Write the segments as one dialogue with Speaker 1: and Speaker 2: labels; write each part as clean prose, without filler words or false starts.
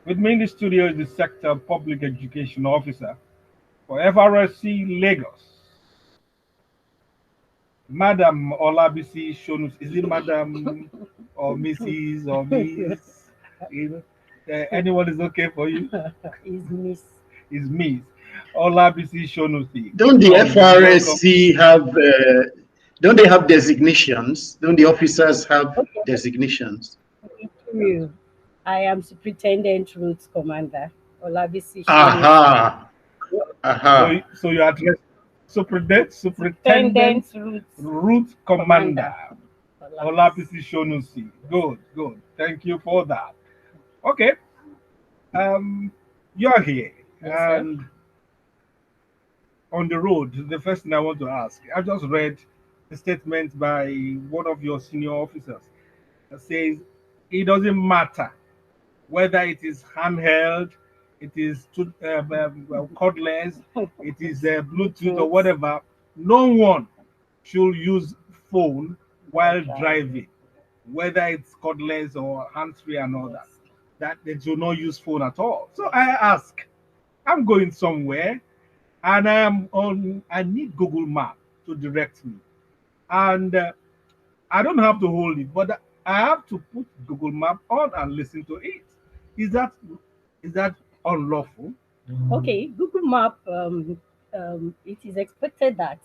Speaker 1: With me in the studio is the Sector Public Education Officer for FRSC Lagos, Madam Olabisi Shonus. Is it Madam or Mrs. or Miss? You anyone is okay for you?
Speaker 2: Is Miss.
Speaker 1: Is Miss Olabisi Shonusi.
Speaker 3: Don't the
Speaker 1: Welcome.
Speaker 3: FRSC have, don't they have designations? Don't the officers have
Speaker 2: Okay,
Speaker 3: designations?
Speaker 2: true. I am Superintendent Routes Commander Olabisi Sonusi.
Speaker 3: Aha, aha.
Speaker 1: So you address Superintendent
Speaker 2: Superintendent Routes
Speaker 1: Route Commander
Speaker 2: Commander Olabisi.
Speaker 1: Olabisi Shonusi. Good, good. Thank you for that. Okay. Um, you're here
Speaker 2: Yes, sir.
Speaker 1: and on the road. The first thing I want to ask, I just read a statement by one of your senior officers that says it doesn't matter whether it is handheld, it is cordless, it is Bluetooth or
Speaker 2: Bluetooth.
Speaker 1: whatever. No one should use phone
Speaker 2: While
Speaker 1: while
Speaker 2: driving.
Speaker 1: driving, whether it's cordless or hands-free and all that.
Speaker 2: Yes.
Speaker 1: That they do not use phone at all. So I ask, I'm going somewhere and I need Google Map to direct me. And I don't have to hold it, but I have to put Google Map on and listen to it. Is that is that unlawful?
Speaker 2: Okay, Google Map, it is expected that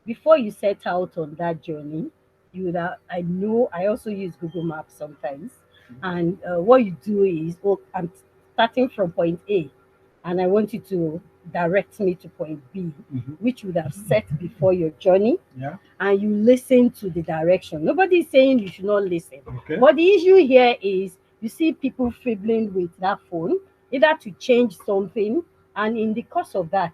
Speaker 2: before you set out on that journey, you would have, I know I also use Google Maps sometimes. And what you do is, oh, I'm starting from point A and I want you to direct me to point B,
Speaker 1: Mhm.
Speaker 2: which you would have set before your journey,
Speaker 1: Yeah.
Speaker 2: and you listen to the direction. Nobody is saying you should not listen.
Speaker 1: Okay.
Speaker 2: But the issue here is you see people fiddling with that phone, either to change something, and in the course of that,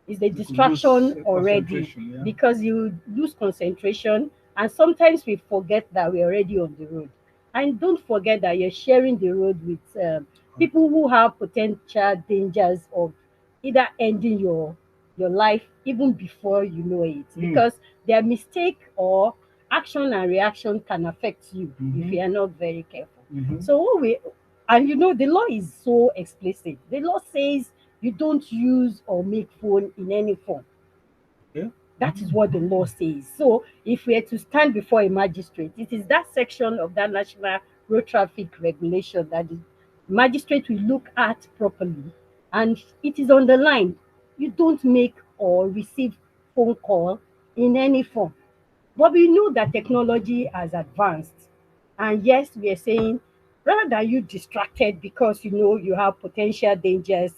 Speaker 2: is a
Speaker 1: You could lose
Speaker 2: distraction already
Speaker 1: concentration. Yeah.
Speaker 2: because you lose concentration, and sometimes we forget that we're already on the road. And don't forget that you're sharing the road with people who have potential dangers of either ending your life even before you know it,
Speaker 1: Mm.
Speaker 2: because their mistake or action and reaction can affect you if
Speaker 1: Mhm.
Speaker 2: you are not very careful.
Speaker 1: Mhm.
Speaker 2: So what we, and you know, the law is so explicit. The law says you don't use or make phone in any form.
Speaker 1: Yeah.
Speaker 2: That is what the law says. So if we are to stand before a magistrate, it is that section of that national road traffic regulation that the magistrate will look at properly. And it is underlined. You don't make or receive phone call in any form. But we know that technology has advanced. And yes, we are saying rather than you distracted because you know you have potential dangers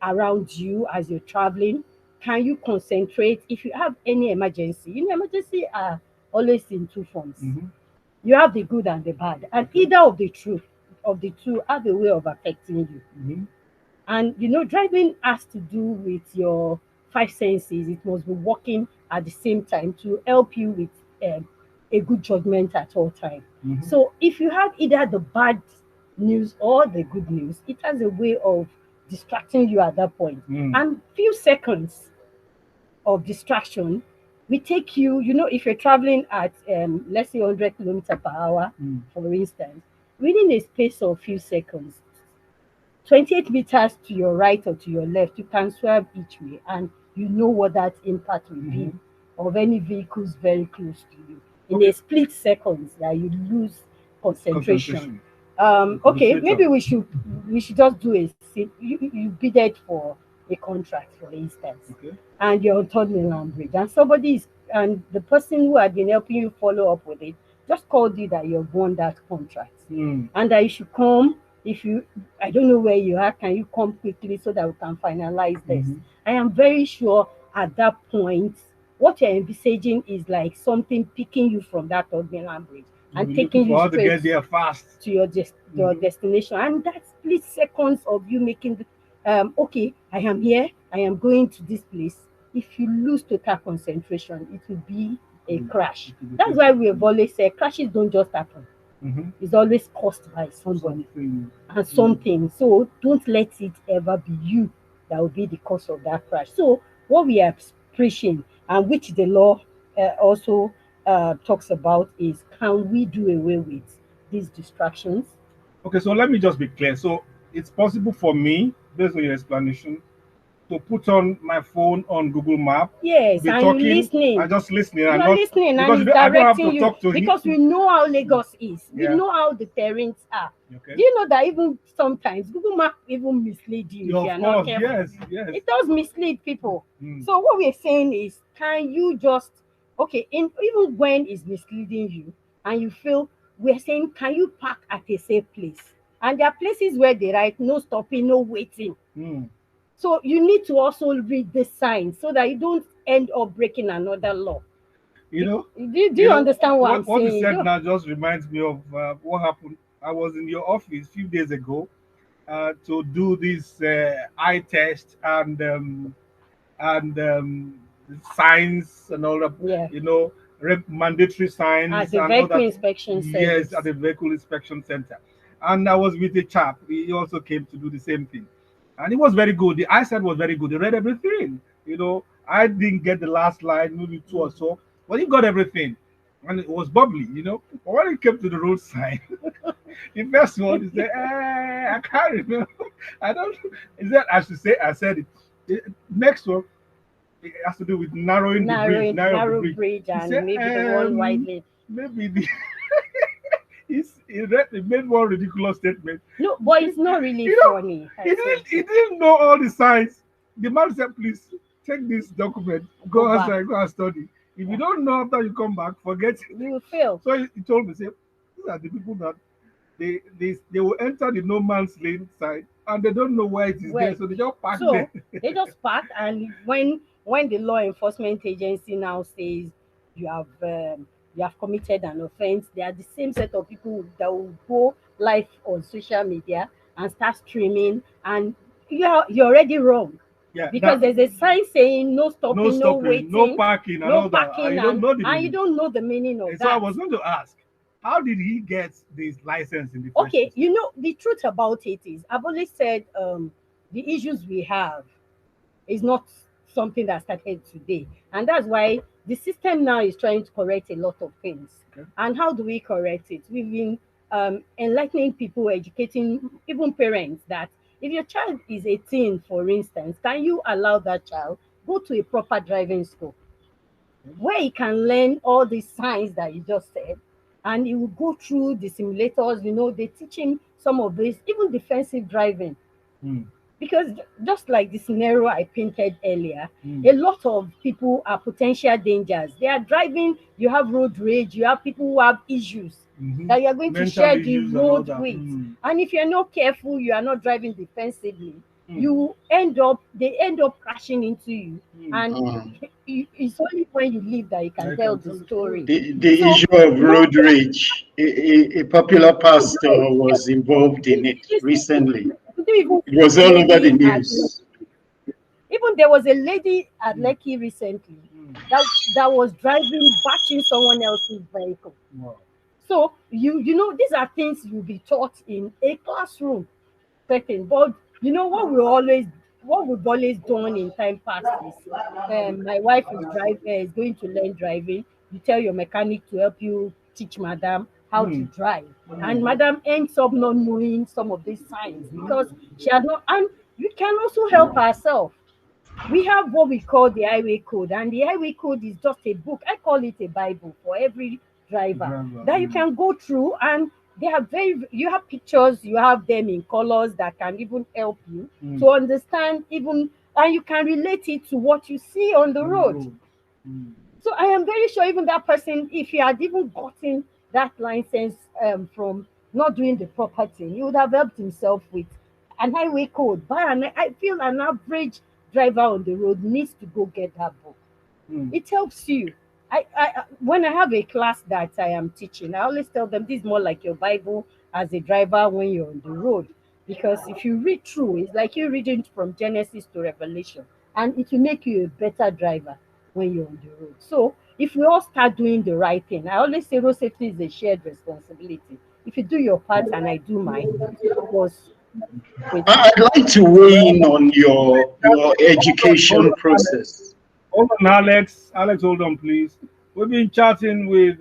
Speaker 2: around you as you're traveling, can you concentrate if you have any emergency? You know, emergency are always in two forms.
Speaker 1: Mhm.
Speaker 2: You have the good and the bad, and
Speaker 1: Okay.
Speaker 2: either of the two have a way of affecting you.
Speaker 1: Mhm.
Speaker 2: And you know, driving has to do with your five senses. It must be working at the same time to help you with a good judgment at all time.
Speaker 1: Mhm.
Speaker 2: So if you have either the bad news or the good news, it has a way of distracting you at that point.
Speaker 1: Mm.
Speaker 2: And few seconds of distraction will take you, you know, if you're traveling at let's say 100 kilometer per hour,
Speaker 1: Mm.
Speaker 2: for instance, within a space of few seconds, 28 meters to your right or to your left, you can swerve each way, and you know what that impact will be
Speaker 1: Mhm.
Speaker 2: of any vehicles very close to you. In a
Speaker 1: Okay.
Speaker 2: split seconds, that you lose concentration.
Speaker 1: Concentration.
Speaker 2: Okay, maybe
Speaker 1: Fatal.
Speaker 2: we should just do you bidded for a contract, for instance,
Speaker 1: Okay.
Speaker 2: and you're on third mainland bridge, and the person who had been helping you follow up with it just called you that you've won that contract
Speaker 1: Mm.
Speaker 2: and that you should come. If you, I don't know where you are, can you come quickly so that we can finalize this?
Speaker 1: Mhm.
Speaker 2: I am very sure at that point, what you're envisaging is like something picking you from that third mainland bridge
Speaker 1: You'll
Speaker 2: and
Speaker 1: be looking
Speaker 2: taking you
Speaker 1: for how to
Speaker 2: straight
Speaker 1: get there fast.
Speaker 2: to your
Speaker 1: Mhm.
Speaker 2: destination. And that split seconds of you making okay, I am here, I am going to this place. If you lose total concentration, it will be a
Speaker 1: Mm.
Speaker 2: crash.
Speaker 1: It will be
Speaker 2: That's why
Speaker 1: fatal.
Speaker 2: we have always said crashes don't just happen.
Speaker 1: Mhm.
Speaker 2: It's always caused by somebody
Speaker 1: Something.
Speaker 2: and
Speaker 1: Mm.
Speaker 2: something. So don't let it ever be you that will be the cause of that crash. So what we are preaching, and which the law also talks about, is can we do away with these distractions?
Speaker 1: Okay, so let me just be clear. So it's possible for me, based on your explanation, to put on my phone on Google Map,
Speaker 2: Yes,
Speaker 1: be
Speaker 2: and you're
Speaker 1: talking
Speaker 2: listening.
Speaker 1: and just listening and
Speaker 2: You're
Speaker 1: not
Speaker 2: listening, and
Speaker 1: because
Speaker 2: it's
Speaker 1: I don't have
Speaker 2: directing
Speaker 1: to
Speaker 2: you
Speaker 1: talk to
Speaker 2: because we
Speaker 1: him.
Speaker 2: know how Lagos is. We
Speaker 1: Yeah.
Speaker 2: know how the terrains are.
Speaker 1: Okay.
Speaker 2: Do you know that even sometimes Google Map even mislead you if
Speaker 1: Of
Speaker 2: you're not
Speaker 1: course,
Speaker 2: careful?
Speaker 1: yes, yes.
Speaker 2: It does mislead people.
Speaker 1: Mm.
Speaker 2: So what we're saying is, can you just even when it's misleading you and you feel, we're saying, can you park at a safe place? And there are places where they write no stopping, no waiting.
Speaker 1: Mm.
Speaker 2: So you need to also read the signs so that you don't end up breaking another law.
Speaker 1: You know,
Speaker 2: Do you understand what I'm
Speaker 1: what you
Speaker 2: saying?
Speaker 1: said now just reminds me of what happened. I was in your office a few days ago to do this eye test and signs and all that,
Speaker 2: Yeah.
Speaker 1: you know, mandatory
Speaker 2: At
Speaker 1: signs
Speaker 2: the
Speaker 1: and all
Speaker 2: vehicle
Speaker 1: that.
Speaker 2: inspection
Speaker 1: Yes, at
Speaker 2: service.
Speaker 1: the vehicle inspection center. And I was with a chap. He also came to do the same thing. And it was very good. The eyesight was very good. He read everything. You know, I didn't get the last line, maybe two or so, but he got everything. And it was bubbly, you know. But when it came to the road sign, the first one, he said, I can't remember. I don't know. He said, I should say, I said it. The next one, it has to do with narrowing the bridge, narrow the
Speaker 2: Narrow
Speaker 1: bridge.
Speaker 2: bridge,
Speaker 1: He
Speaker 2: and
Speaker 1: said,
Speaker 2: maybe the one widely.
Speaker 1: maybe the he made one ridiculous statement.
Speaker 2: No, but it's not really
Speaker 1: You know,
Speaker 2: funny. I said,
Speaker 1: he didn't know all the signs. The man said, please take this document,
Speaker 2: go
Speaker 1: go
Speaker 2: back.
Speaker 1: outside, go and study. If you don't know after you come back, forget it.
Speaker 2: You will fail.
Speaker 1: So he told me, say, these are the people that they will enter the no man's lane side and they don't know where it is there,
Speaker 2: Well,
Speaker 1: so they just park there.
Speaker 2: so they just park, and when the law enforcement agency now says you have you have committed an offense, they are the same set of people that will go live on social media and start streaming, and you're already wrong
Speaker 1: Yeah,
Speaker 2: because
Speaker 1: that
Speaker 2: there's a sign saying no
Speaker 1: no
Speaker 2: stopping, no
Speaker 1: stopping, no
Speaker 2: waiting,
Speaker 1: parking, and
Speaker 2: no
Speaker 1: all that.
Speaker 2: parking,
Speaker 1: You don't
Speaker 2: and
Speaker 1: know the
Speaker 2: you
Speaker 1: meaning.
Speaker 2: don't know the meaning of
Speaker 1: And so I
Speaker 2: that.
Speaker 1: was going to ask, how did he get this license in the first
Speaker 2: Okay,
Speaker 1: place?
Speaker 2: you know, the truth about it is, I've always said, the issues we have is not something that started today. And that's why the system now is trying to correct a lot of things.
Speaker 1: Okay.
Speaker 2: And how do we correct it? We've been enlightening people, educating even parents, that if your child is 18, for instance, can you allow that child go to a proper driving school where he can learn all these signs that you just said, and he will go through the simulators. You know, they teach him some of this, even defensive driving,
Speaker 1: Mm,
Speaker 2: because just like the scenario I painted earlier,
Speaker 1: mm,
Speaker 2: a lot of people are potential dangers. They are driving, you have road rage, you have people who have issues
Speaker 1: mhm.
Speaker 2: that you are going to
Speaker 1: Mental
Speaker 2: share the
Speaker 1: issues and all
Speaker 2: road
Speaker 1: that.
Speaker 2: with.
Speaker 1: Mm,
Speaker 2: And if you're not careful, you are not driving defensively,
Speaker 1: mm,
Speaker 2: they end up crashing into you.
Speaker 1: mm.
Speaker 2: And
Speaker 3: Mm.
Speaker 2: it's only when you leave that you can
Speaker 1: I
Speaker 2: tell
Speaker 1: can
Speaker 2: the
Speaker 1: tell the story.
Speaker 2: story.
Speaker 3: The
Speaker 2: So,
Speaker 3: issue of
Speaker 2: no,
Speaker 3: road rage, a popular
Speaker 2: road
Speaker 3: pastor
Speaker 2: rage.
Speaker 3: was involved in it
Speaker 2: This,
Speaker 3: recently.
Speaker 2: you do even
Speaker 3: It was
Speaker 2: see a
Speaker 3: all over the
Speaker 2: lady at
Speaker 3: news.
Speaker 2: Even there was a lady at
Speaker 1: Mm,
Speaker 2: Lekki recently
Speaker 1: mm.
Speaker 2: that was driving, batching someone else's vehicle.
Speaker 1: Wow.
Speaker 2: So you know, these are things you'll be taught in a classroom setting. But you know what we've always done in time past is, my wife is going to learn driving. You tell your mechanic to help you teach madam how to
Speaker 1: Mm,
Speaker 2: drive, and
Speaker 1: mm,
Speaker 2: madam ends up not knowing some of these signs because she had not. And we can also help ourselves. We have what we call the highway code, and the highway code is just a book. I call it a bible for every driver
Speaker 1: driver.
Speaker 2: that you
Speaker 1: Mm,
Speaker 2: can go through, and they are very, you have pictures, you have them in colors that can even help you
Speaker 1: mm.
Speaker 2: to understand, even, and you can relate it to what you see on the
Speaker 1: On the
Speaker 2: road.
Speaker 1: road. Mm,
Speaker 2: So I am very sure even that person, if he had even gotten that license from not doing the proper thing, he would have helped himself with an highway code. But I feel an average driver on the road needs to go get that book.
Speaker 1: mm.
Speaker 2: It helps you. When I have a class that I am teaching, I always tell them this is more like your Bible as a driver when you're on the road. Because if you read through, it's like you reading from Genesis to Revelation, and it will make you a better driver when you're on the road. So if we all start doing the right thing, I always say road safety is a shared responsibility. If you do your part and I do mine, it was quickly.
Speaker 3: I'd like to weigh in on your
Speaker 1: Hold
Speaker 3: education
Speaker 1: on, Alex.
Speaker 3: process.
Speaker 1: Hold on, Alex. Alex, hold on, please. We've been chatting with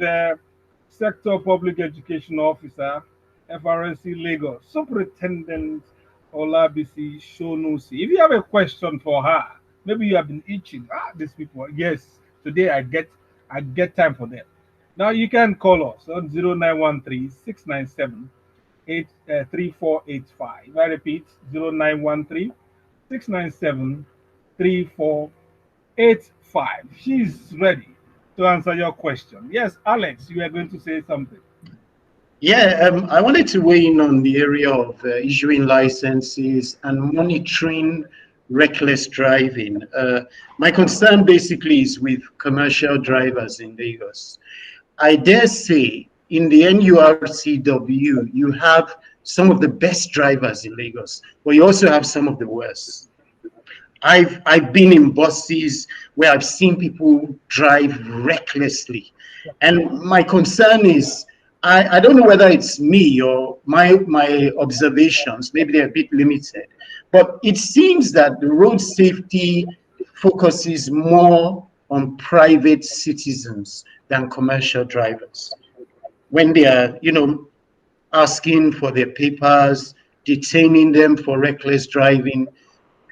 Speaker 1: Sector Public Education Officer, FRSC Lagos, Superintendent Olabisi Sonusi. If you have a question for her, maybe you have been itching. These people. Yes, today I get time for them. Now you can call us on 0913 697 3485. I repeat, 0913 697 3485. She's ready to answer your question. Yes, Alex, you are going to say something.
Speaker 3: Yeah, I wanted to weigh in on the area of issuing licenses and monitoring reckless driving. My concern basically is with commercial drivers in Lagos. I dare say in the NURCW, you have some of the best drivers in Lagos, but you also have some of the worst. I've been in buses where I've seen people drive recklessly, and my concern is I don't know whether it's me or my observations. Maybe they're a bit limited, but it seems that the road safety focuses more on private citizens than commercial drivers when they are, asking for their papers, detaining them for reckless driving.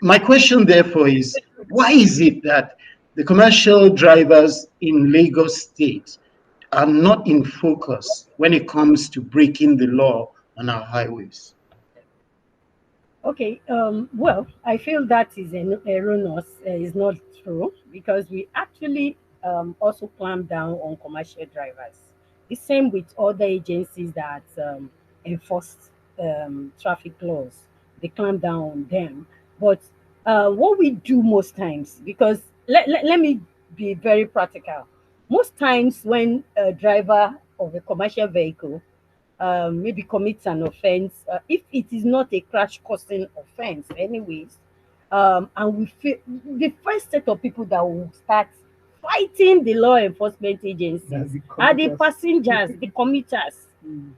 Speaker 3: My question, therefore, is why is it that the commercial drivers in Lagos State are not in focus when it comes to breaking the law on our highways?
Speaker 2: Okay, well, I feel that is erroneous, is not true, because we actually also clamp down on commercial drivers. The same with other agencies that enforce traffic laws. They clamp down on them. But what we do most times, because let me be very practical. Most times when a driver of a commercial vehicle maybe commits an offense, if it is not a crash causing offense, anyways, and we feel the first set of people that will start fighting the law enforcement
Speaker 1: That's
Speaker 2: agencies
Speaker 1: the
Speaker 2: are the
Speaker 1: commuters.
Speaker 2: passengers, the commuters.
Speaker 1: Mm.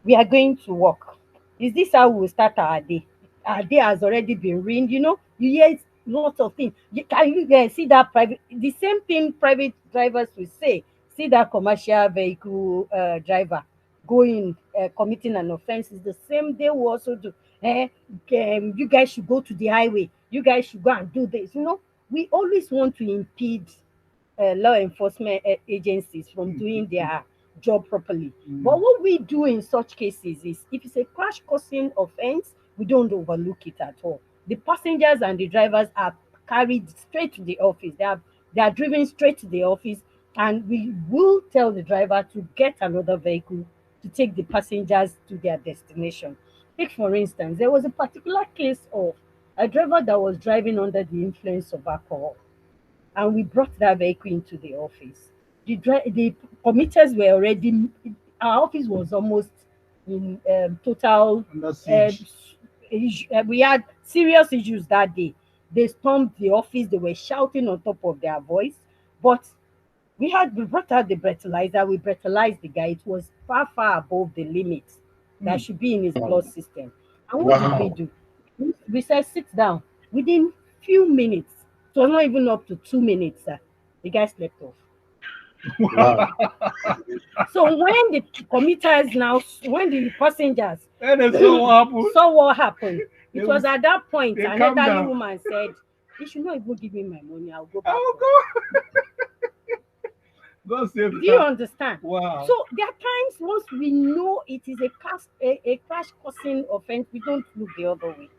Speaker 2: We are going to work. Is this how we will start our day? Our day has already been ruined. You hear lots of things. Can you see that private? The same thing private drivers will say. See that commercial vehicle driver going committing an offense is the same they will also do. You guys should go to the highway. You guys should go and do this. We always want to impede law enforcement agencies from doing their job properly. But
Speaker 1: Mm.
Speaker 2: what we do in such cases is if it's a crash causing offense, we don't overlook it at all. The passengers and the drivers are carried straight to the office. They are driven straight to the office, and we will tell the driver to get another vehicle to take the passengers to their destination. Take for instance, there was a particular case of a driver that was driving under the influence of alcohol, and we brought that vehicle into the office. The commuters were already, our office was almost in total.
Speaker 1: Under
Speaker 2: Uh,
Speaker 1: siege.
Speaker 2: we had serious issues that day. They stormed the office. They were shouting on top of their voice, but we brought out the breathalyzer. We breathalyzed the guy. It was far far above the limit that
Speaker 1: Mm.
Speaker 2: should be in his blood system. And what did we
Speaker 3: Wow.
Speaker 2: do? We said sit down. Within few minutes, it was not even up to 2 minutes, sir, the guy slept off.
Speaker 3: Wow.
Speaker 2: So when the commuters now, when the passengers
Speaker 1: And they saw what happened.
Speaker 2: saw what happened,
Speaker 1: They
Speaker 2: it
Speaker 1: will,
Speaker 2: was at that point
Speaker 1: they
Speaker 2: an
Speaker 1: calm
Speaker 2: elderly
Speaker 1: down.
Speaker 2: woman said, "You should not even give me my money. I'll go back
Speaker 1: Oh
Speaker 2: home."
Speaker 1: God, God save
Speaker 2: Do you
Speaker 1: her.
Speaker 2: understand?
Speaker 1: Wow.
Speaker 2: So there are times once we know it is a crash causing offense, we don't look the other way.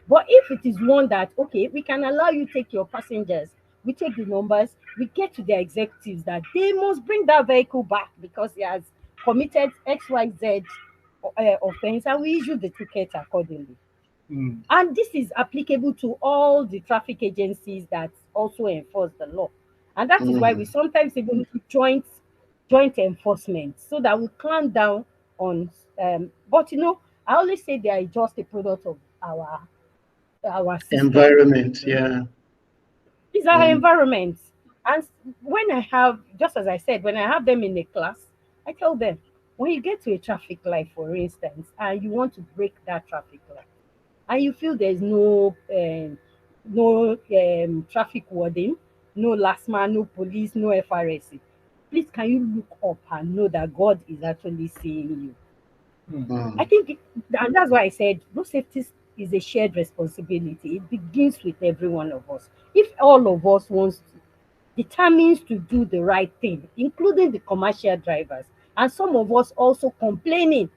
Speaker 2: But if it is one that, okay, we can allow you take your passengers, we take the numbers, we get to their executives that they must bring that vehicle back because he has committed XYZ offense, and we issue the ticket accordingly.
Speaker 1: Mm.
Speaker 2: And this is applicable to all the traffic agencies that also enforce the law. And that is why we
Speaker 3: Mm.
Speaker 2: sometimes even do joint enforcement so that we clamp down on but I always say they are just a product of our system.
Speaker 3: Environment, yeah.
Speaker 2: It's our
Speaker 3: Mm.
Speaker 2: environment. And when I have, just as I said, when I have them in a class, I tell them, when you get to a traffic light, for instance, and you want to break that traffic light, and you feel there's no traffic warden, no last man, no police, no FRSC, please can you look up and know that God is actually seeing you?
Speaker 1: Mm.
Speaker 2: I
Speaker 3: Mm.
Speaker 2: think, and that's why I said road safety is a shared responsibility. It begins with every one of us. If all of us wants to, determines to do the right thing, including the commercial drivers, and some of us also complaining.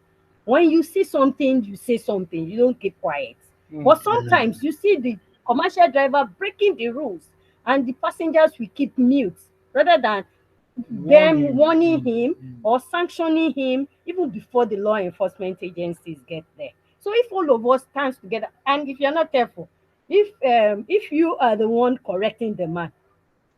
Speaker 2: When you see something, you say something, you don't keep quiet. But sometimes you see the commercial driver breaking the rules, and the passengers will keep mute rather than them warning him or sanctioning him even before the law enforcement agencies get there. So if all of us stands together, and if you're not careful, if you are the one correcting the man,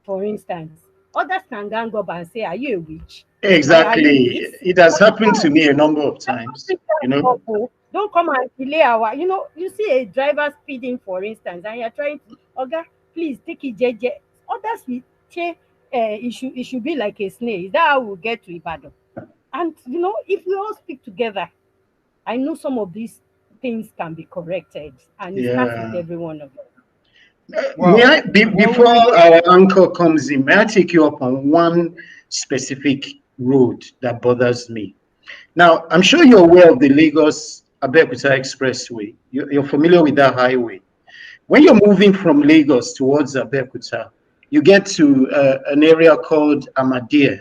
Speaker 2: for instance, others can gang up and say, "Are you a witch? Are you
Speaker 3: Exactly.
Speaker 2: this?"
Speaker 3: It has
Speaker 2: But
Speaker 3: happened to
Speaker 2: no,
Speaker 3: me a number of
Speaker 2: that's
Speaker 3: times, you
Speaker 2: African
Speaker 3: know.
Speaker 2: couple. Don't come and delay our. You see a driver speeding, for instance, and you're trying to, Oga, please take it, JJ. Others will say, it should be like a snail. Is that how we'll get to Ibadan? And if we all speak together, I know some of these things can be corrected, and it starts with
Speaker 3: Yeah.
Speaker 2: every one of us.
Speaker 3: May
Speaker 1: Wow.
Speaker 3: I,
Speaker 2: Well,
Speaker 3: before our anchor comes in, may I take you up on one specific road that bothers me? Now, I'm sure you're aware of the Lagos Abeokuta Expressway. You're familiar with that highway. When you're moving from Lagos towards Abeokuta, you get to an area called Ahmadiyya.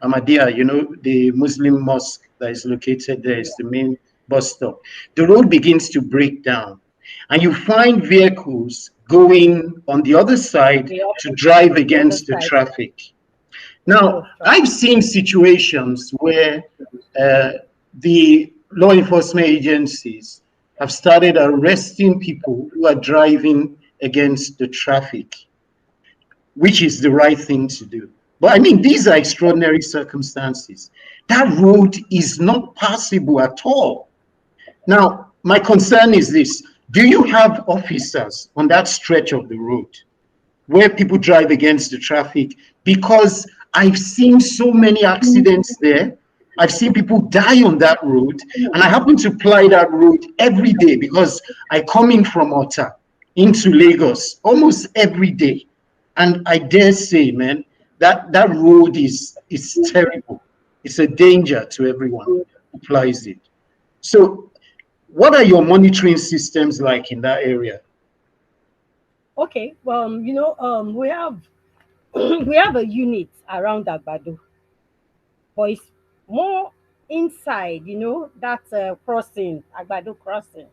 Speaker 3: Ahmadiyya, the Muslim mosque that is located there is the main bus stop. The road begins to break down, and you find vehicles going on the other side to drive
Speaker 2: the other
Speaker 3: against the
Speaker 2: side,
Speaker 3: traffic.
Speaker 2: the flow
Speaker 3: Now,
Speaker 2: of
Speaker 3: I've
Speaker 2: traffic.
Speaker 3: seen situations where uh, the law enforcement agencies have started arresting people who are driving against the traffic, which is the right thing to do. But I mean, these are extraordinary circumstances. That road is not passable at all. Now, my concern is this: do you have officers on that stretch of the road where people drive against the traffic? Because I've seen so many accidents there. I've seen people die on that road, and I happen to ply that road every day because I come in from Ota into Lagos almost every day. And I dare say, man, that road is terrible. It's a danger to everyone who plies it. So, what are your monitoring systems like in that area?
Speaker 2: Okay, well, we have we have a unit around Agbado, but it's more inside. That crossing, Agbado crossing.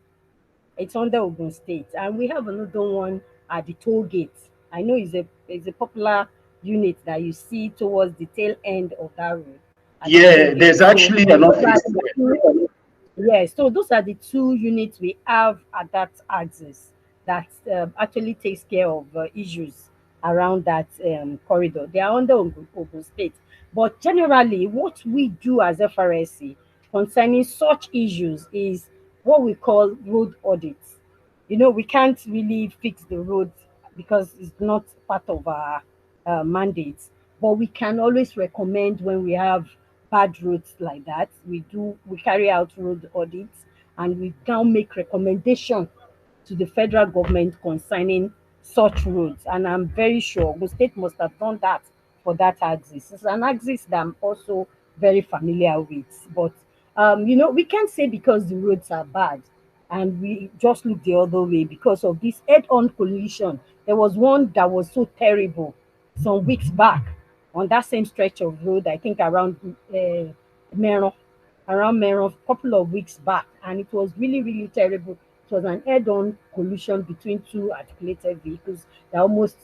Speaker 2: It's under Ogun State, and we have another one at the toll gate. I know it's a popular unit that you see towards the tail end of that road at the toll
Speaker 3: Yeah,
Speaker 2: gate.
Speaker 3: there's
Speaker 2: So
Speaker 3: actually an
Speaker 2: those are
Speaker 3: office
Speaker 2: the
Speaker 3: there.
Speaker 2: two, yeah, so those are the two units we have at that axis that actually takes care of issues around that corridor. They are under Ogun State, but generally, what we do as FRSC concerning such issues is what we call road audits. We can't really fix the road because it's not part of our mandates, but we can always recommend when we have bad roads like that. We carry out road audits, and we now make recommendation to the federal government concerning such roads. And I'm very sure the state must have done that for that axis. It's an axis that I'm also very familiar with. But we can't say because the roads are bad and we just look the other way because of this head-on collision. There was one that was so terrible some weeks back on that same stretch of road, I think around Meron, around Meron, a couple of weeks back, and it was really, really terrible. It was an head-on collision between two articulated vehicles that almost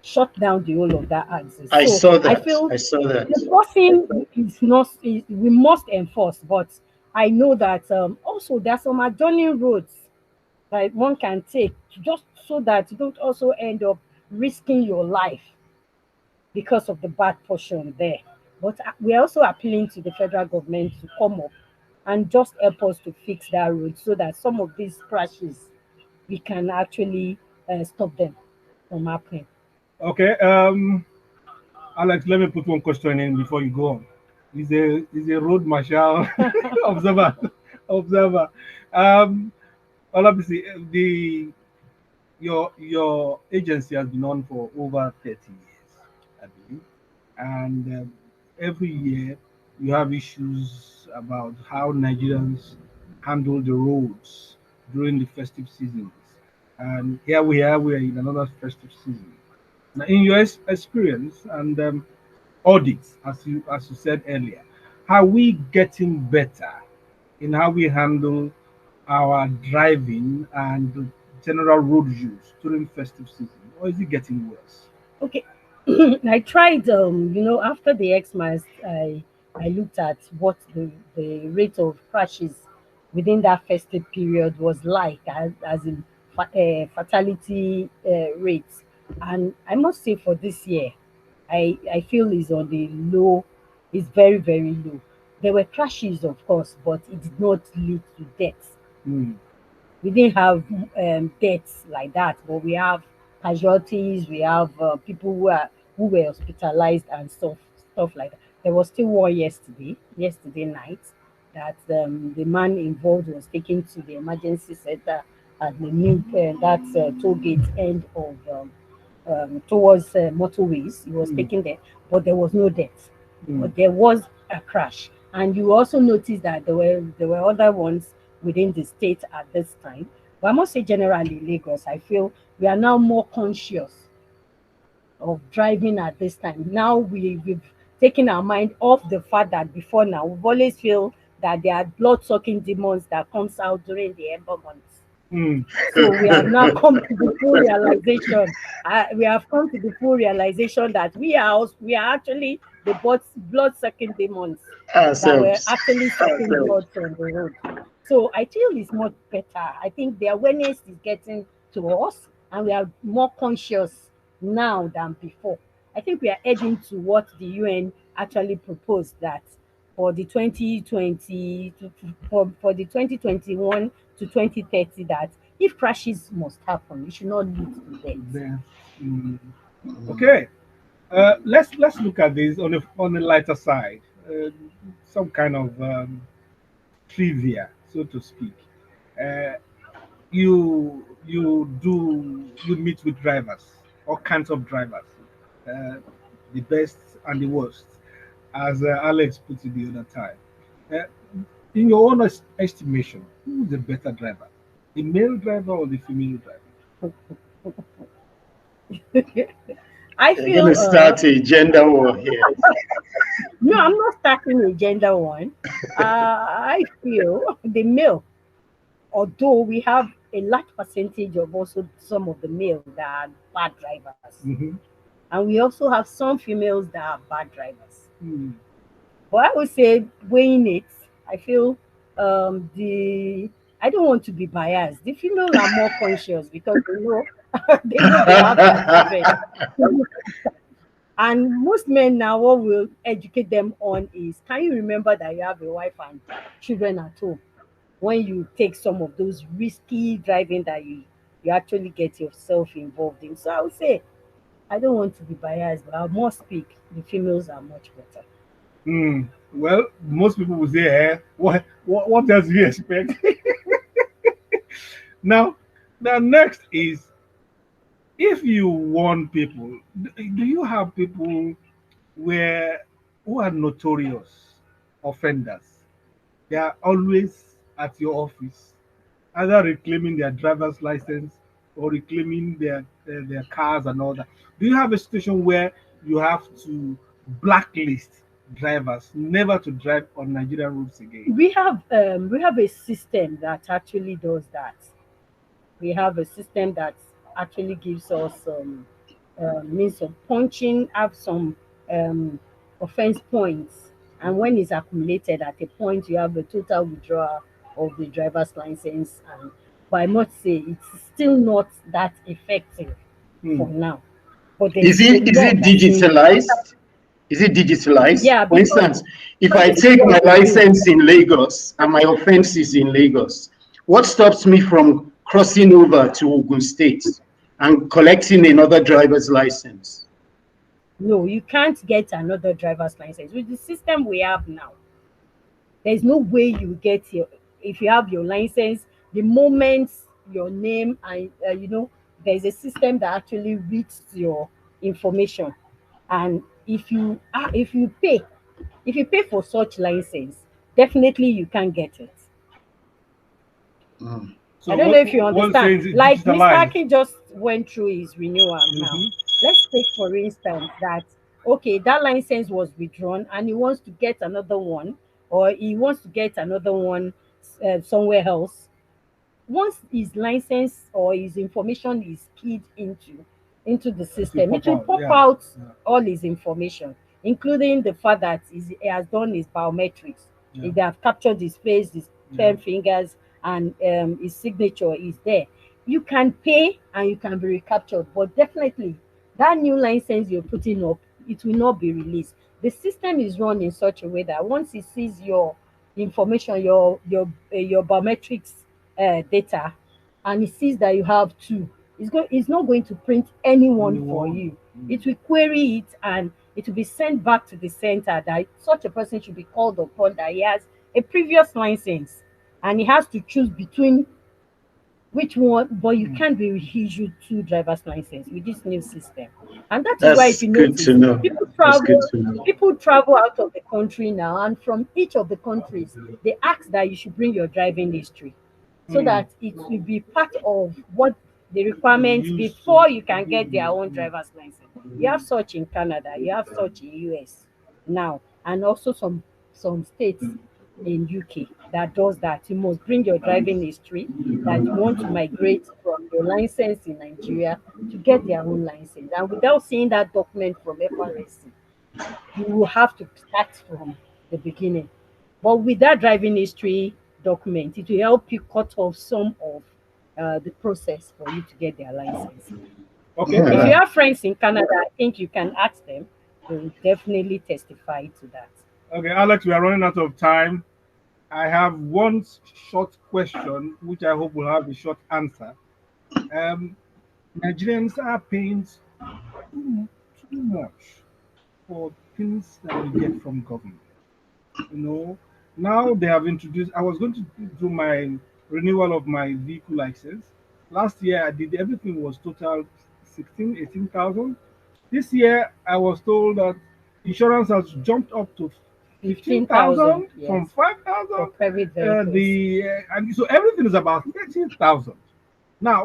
Speaker 2: shut down the whole of that axis.
Speaker 3: I
Speaker 2: So
Speaker 3: saw
Speaker 2: I
Speaker 3: that.
Speaker 2: feel
Speaker 3: I saw that.
Speaker 2: enforcing is not we must enforce, but I know that also there are some adjoining roads that one can take just so that you don't also end up risking your life because of the bad portion there. But we're also appealing to the federal government to come up and just help us to fix that road so that some of these crashes we can actually stop them from happening.
Speaker 1: Okay. Alex, let me put one question in before you go on. Is a road marshal observer observer. Um, Olabisi, the your agency has been on for over 30 years, I believe, and every year you have issues about how Nigerians handle the roads. during the festive seasons. And here we are, we are in another festive season. Now, in your experience and audits, as you said earlier, are we getting better in how we handle our driving and general road use during festive season, or is it getting worse?
Speaker 2: Okay. I tried, after the Xmas, I looked at what the rate of crashes within that festive period was like, as in fatality rates. And I must say, for this year, I feel is on the low, is very, very low. There were crashes, of course, but it did not lead to death.
Speaker 1: Hmm.
Speaker 2: We didn't have deaths like that, but we have casualties. We have people who were hospitalized and stuff like that. There was still one yesterday night, that the man involved was taken to the emergency center at the new that toll gate end of towards motorways. He was
Speaker 1: Hmm.
Speaker 2: taken there, but there was no death.
Speaker 1: Hmm.
Speaker 2: But there was a crash, and you also notice that there were other ones within the state at this time. But I must say, generally, Lagos, I feel we are now more conscious of driving at this time. Now we've taken our mind off the fact that before now we've always feel that there are blood sucking demons that comes out during the ember months.
Speaker 1: Hmm.
Speaker 2: So we have now come to the full realization. We have come to the full realization that we are actually the blood sucking demons that were
Speaker 3: Ourselves.
Speaker 2: actually sucking blood from the road. So I feel it's much better. I think the awareness is getting to us, and we are more conscious now than before. I think we are heading to what the UN actually proposed, that for the 2020 for the 2021 to 2030, that if crashes must happen, it should not lead to death.
Speaker 1: Then, hmm. Okay. Let's look at this on a lighter side. Some kind of trivia, so to speak. Uh, you meet with drivers, all kinds of drivers, uh, the best and the worst, as Alex put it the other time. Uh, in your own estimation, who is the better driver, the male driver or the female driver?
Speaker 2: I
Speaker 3: You're going
Speaker 2: feel
Speaker 3: to start a gender war here.
Speaker 2: no, I'm not starting a gender one. I feel the male, although we have a large percentage of also some of the males that are bad drivers,
Speaker 1: Hmm.
Speaker 2: and we also have some females that are bad drivers.
Speaker 1: Hmm.
Speaker 2: But I would say, weighing it, I feel the I don't want to be biased. The females are more conscious because they have their children. And most men now, what will educate them on is, can you remember that you have a wife and children at home when you take some of those risky driving that you actually get yourself involved in? So I would say, I don't want to be biased, but I must speak. The females are much better.
Speaker 1: Hmm. Well, most people will say, what else do you expect? Now, the next is, if you warn people, do you have people where who are notorious offenders? They are always at your office, either reclaiming their driver's license or reclaiming their cars and all that. Do you have a situation where you have to blacklist drivers, never to drive on Nigerian roads again?
Speaker 2: We have a system that actually does that. We have a system that actually gives us means of punching, have some um, offense points, and when it's accumulated at a point, you have a total withdrawal of the driver's license. And but I must say, it's still not that effective for
Speaker 1: Hmm.
Speaker 2: now. But
Speaker 3: Is
Speaker 2: there's a
Speaker 3: it is
Speaker 2: law
Speaker 3: it
Speaker 2: that says,
Speaker 3: digitalized? Is it digitalized?
Speaker 2: yeah,
Speaker 3: For
Speaker 2: because
Speaker 3: instance, if I
Speaker 2: this is
Speaker 3: take
Speaker 2: what
Speaker 3: my
Speaker 2: we do.
Speaker 3: license in Lagos and my offense is in Lagos, what stops me from crossing over to Ogun State and collecting another driver's license?
Speaker 2: No, you can't get another driver's license with the system we have now. There's no way you get your if you have your license the moment your name and there's a system that actually reads your information. And if you pay for such license, definitely you can get it.
Speaker 3: Mm.
Speaker 1: So
Speaker 2: I don't know if you
Speaker 1: what saying
Speaker 2: understand.
Speaker 1: is
Speaker 2: Like Mr.
Speaker 1: digitalized.
Speaker 2: Akin just went through his renewal now.
Speaker 1: Mm-hmm.
Speaker 2: Let's take for instance that okay, that license was withdrawn and he wants to get another one, or he wants to get another one somewhere else. Once his license or his information is keyed into the
Speaker 1: It will
Speaker 2: system, it
Speaker 1: pop
Speaker 2: will
Speaker 1: out.
Speaker 2: pop
Speaker 1: Yeah.
Speaker 2: out
Speaker 1: Yeah.
Speaker 2: all his information, including the fact that he has done his biometrics.
Speaker 1: Yeah.
Speaker 2: If they have captured his face, his
Speaker 1: Yeah.
Speaker 2: 10 fingers, and his signature is there. You can pay and you can be recaptured, but definitely that new license you're putting up, it will not be released. The system is run in such a way that once it sees your information, your biometrics data, and it sees that you have two, it's not going to print anyone for
Speaker 1: Anyone?
Speaker 2: you. It will query it and it will be sent back to the center that such a person should be called upon, that he has a previous license and he has to choose between which one, but you
Speaker 1: Mm.
Speaker 2: can't be issued two driver's license with this new system. And that is why, if
Speaker 3: That's
Speaker 2: you
Speaker 3: good to
Speaker 2: notice,
Speaker 3: know.
Speaker 2: people
Speaker 3: That's
Speaker 2: travel
Speaker 3: good to know.
Speaker 2: people travel out of the country now, and from each of the countries they ask that you should bring your driving history so
Speaker 1: Mm.
Speaker 2: that it will be part of what the requirements
Speaker 1: Used to.
Speaker 2: before you can get their own driver's license. You have such in Canada, you have such in US now, and also some states in UK that does that. You must bring your driving history that you want to migrate from your license in Nigeria to get their own license. And without seeing that document from FRSC, you will have to start from the beginning. But with that driving history document, it will help you cut off some of the process for you to get their license.
Speaker 1: Okay.
Speaker 2: If you
Speaker 3: Yeah.
Speaker 2: have friends in Canada, I think you can ask them. They will definitely testify to that.
Speaker 1: Okay, Alex, we are running out of time. I have one short question, which I hope will have a short answer. Um, Nigerians are paying too, too much for things that we get from government. You know, now they have introduced. I was going to do my renewal of my vehicle license. Last year, I did everything was total 16, 18,000. This year, I was told that insurance has jumped up to
Speaker 2: 15,000,
Speaker 1: 15,000 from
Speaker 2: yes, for
Speaker 1: 5,000.
Speaker 2: private vehicles.
Speaker 1: And so everything is about 13,000. Now,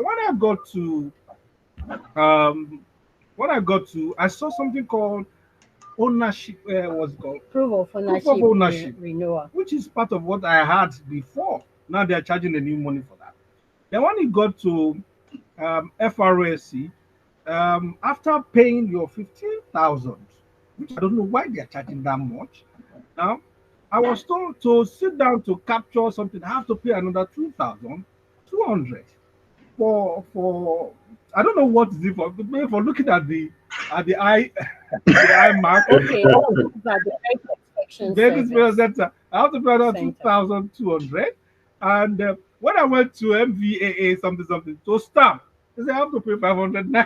Speaker 1: um, when I got to, I saw something called ownership. What's it called?
Speaker 2: Proof of
Speaker 1: Proof of
Speaker 2: ownership
Speaker 1: ownership,
Speaker 2: renewal.
Speaker 1: which is part of what I had before. Now they are charging the new money for that. Then when it got to FRSC, after paying your 15,000, which I don't know why they are charging that much. Now, I was told to sit down to capture something, I have to pay another 2,200 for I don't know what is it for, but maybe for looking at the eye the eye mark.
Speaker 2: Okay, oh, these are the vehicle inspection
Speaker 1: Vegas Mail
Speaker 2: service
Speaker 1: Center. I have to pay another
Speaker 2: center.
Speaker 1: 2,200. And when I went to MVAA something something to stamp, they say I have to pay 500 now.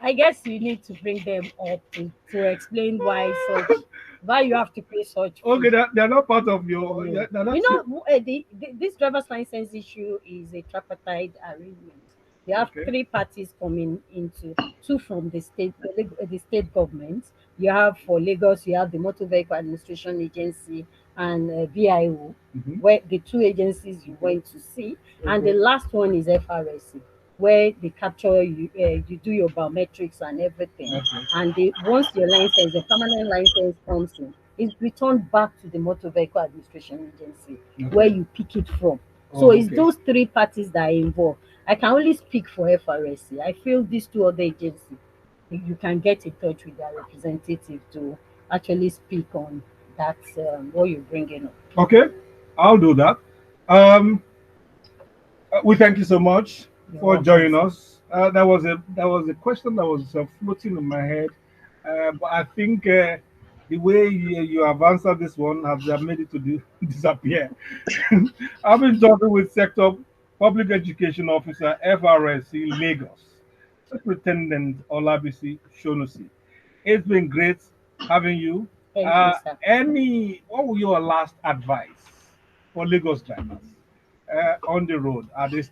Speaker 2: I guess you need to bring them up to explain why you have to pay such
Speaker 1: Okay,
Speaker 2: fee.
Speaker 1: they're not part of your.
Speaker 2: No.
Speaker 1: They're
Speaker 2: You
Speaker 1: not.
Speaker 2: know, this driver's license issue is a tripartite arrangement. You have
Speaker 1: Okay.
Speaker 2: three parties coming into, two from the state government. You have for Lagos, you have the Motor Vehicle Administration Agency and VIO,
Speaker 1: Mm-hmm.
Speaker 2: where the two agencies you went to see, and the last one is FRSC, where they capture you, you do your biometrics and everything,
Speaker 1: Okay.
Speaker 2: and once your license, the permanent license comes in, it's returned back to the Motor Vehicle Administration Agency where
Speaker 1: Okay.
Speaker 2: you pick it from. So
Speaker 1: Oh,
Speaker 2: it's
Speaker 1: okay.
Speaker 2: those three parties that are involved. I can only speak for FRSC. I feel these two other agencies, you can get in touch with their representative to actually speak on that, what you're bringing up.
Speaker 1: Okay. I'll do that. Um, we thank you so much
Speaker 2: You're
Speaker 1: for
Speaker 2: welcome,
Speaker 1: joining
Speaker 2: sir.
Speaker 1: us. That was a question that was floating in my head, but I think the way you have answered this one has made it to disappear. I've been talking with Sector Public Education Officer FRSC Lagos, Superintendent Olabisi Sonusi. It's been great having you.
Speaker 2: Thank you, sir.
Speaker 1: What will your last advice for Lagos drivers on the road at this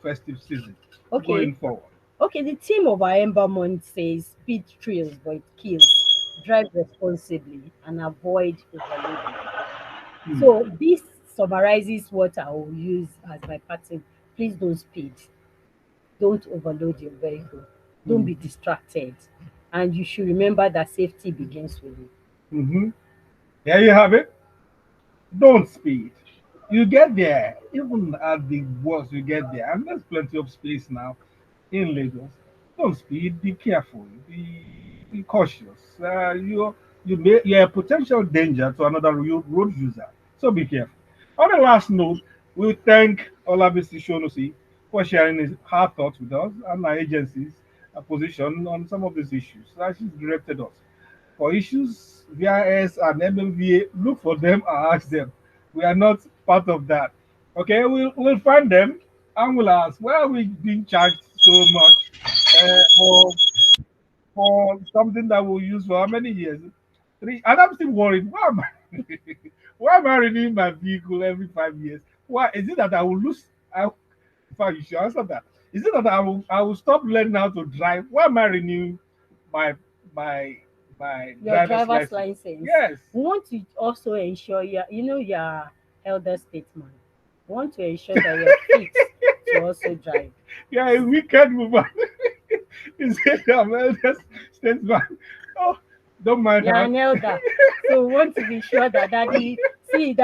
Speaker 1: festive season
Speaker 2: Okay.
Speaker 1: going forward?
Speaker 2: Okay, the theme of our Ember Month says speed thrills but it kills. Drive responsibly and avoid overloading.
Speaker 1: Hmm.
Speaker 2: So this summarizes what I will use as my pattern. Please don't speed. Don't overload your vehicle. Don't be distracted. And you should remember that safety begins with you.
Speaker 1: Mm-hmm. There you have it. Don't speed. You get there, even at the worst, you get there, and there's plenty of space now in Lagos. Don't speed. Be careful. Be cautious. You're a potential danger to another road user. So be careful. On the last note, we thank Olabisi Sonusi for sharing her thoughts with us and our agency's position on some of these issues that she's directed us. For issues VIS and MMVA, look for them and ask them. We are not part of that. Okay, we'll find them and we'll ask, why are we being charged so much for something that we'll use for how many years? Three. And I'm still worried. Why am I, why am I renewing my vehicle every 5 years? Why is it that I will lose? In fact, you should answer that. Is it that I will stop learning how to drive? Why am I renewing my my my
Speaker 2: Your
Speaker 1: driver's
Speaker 2: driver's
Speaker 1: license?
Speaker 2: license.
Speaker 1: Yes.
Speaker 2: We want to also ensure your elder statesman. We want to ensure that you're fit to also drive.
Speaker 1: Yeah, a wicked woman. Is it I'm eldest statesman? Oh, don't mind
Speaker 2: You're
Speaker 1: her.
Speaker 2: an elder. So we want to be sure that that is still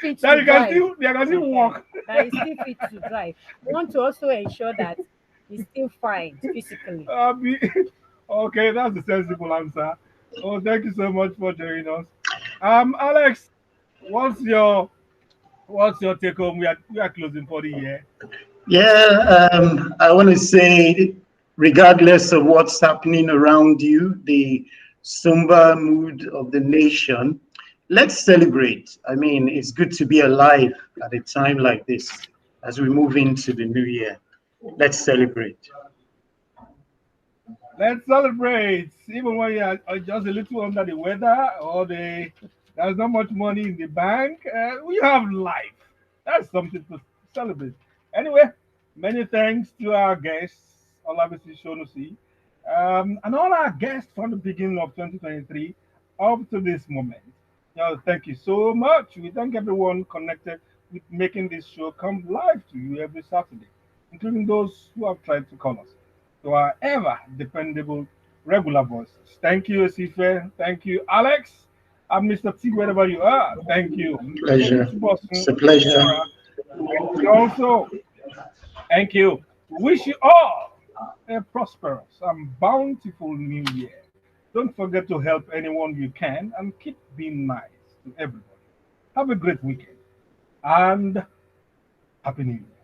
Speaker 2: fit
Speaker 1: That
Speaker 2: to drive.
Speaker 1: you can still
Speaker 2: Okay.
Speaker 1: walk.
Speaker 2: That is still fit to drive. We want to also ensure that he's still fine physically.
Speaker 1: Be, okay, that's a sensible answer. Oh, thank you so much for joining us. Alex, what's your take home? We are closing for the year.
Speaker 3: Yeah, I want to say, regardless of what's happening around you, the somber mood of the nation, let's celebrate. I mean, it's good to be alive at a time like this as we move into the new year. Let's celebrate.
Speaker 1: Let's celebrate. Even when you are just a little under the weather or there's not much money in the bank, we have life. That's something to celebrate. Anyway, many thanks to our guests, Olabisi Shonusi, and all our guests from the beginning of 2023 up to this moment. Thank you so much. We thank everyone connected with making this show come live to you every Saturday, including those who have tried to call us, to our ever dependable regular voices. Thank you, Asife. Thank you, Alex. I'm Mr. T, wherever you are. Thank you,
Speaker 3: Pleasure. It's
Speaker 1: Boston,
Speaker 3: a pleasure.
Speaker 1: and also, thank you. Wish you all a prosperous and bountiful new year. Don't forget to help anyone you can and keep being nice to everybody. Have a great weekend and Happy New Year.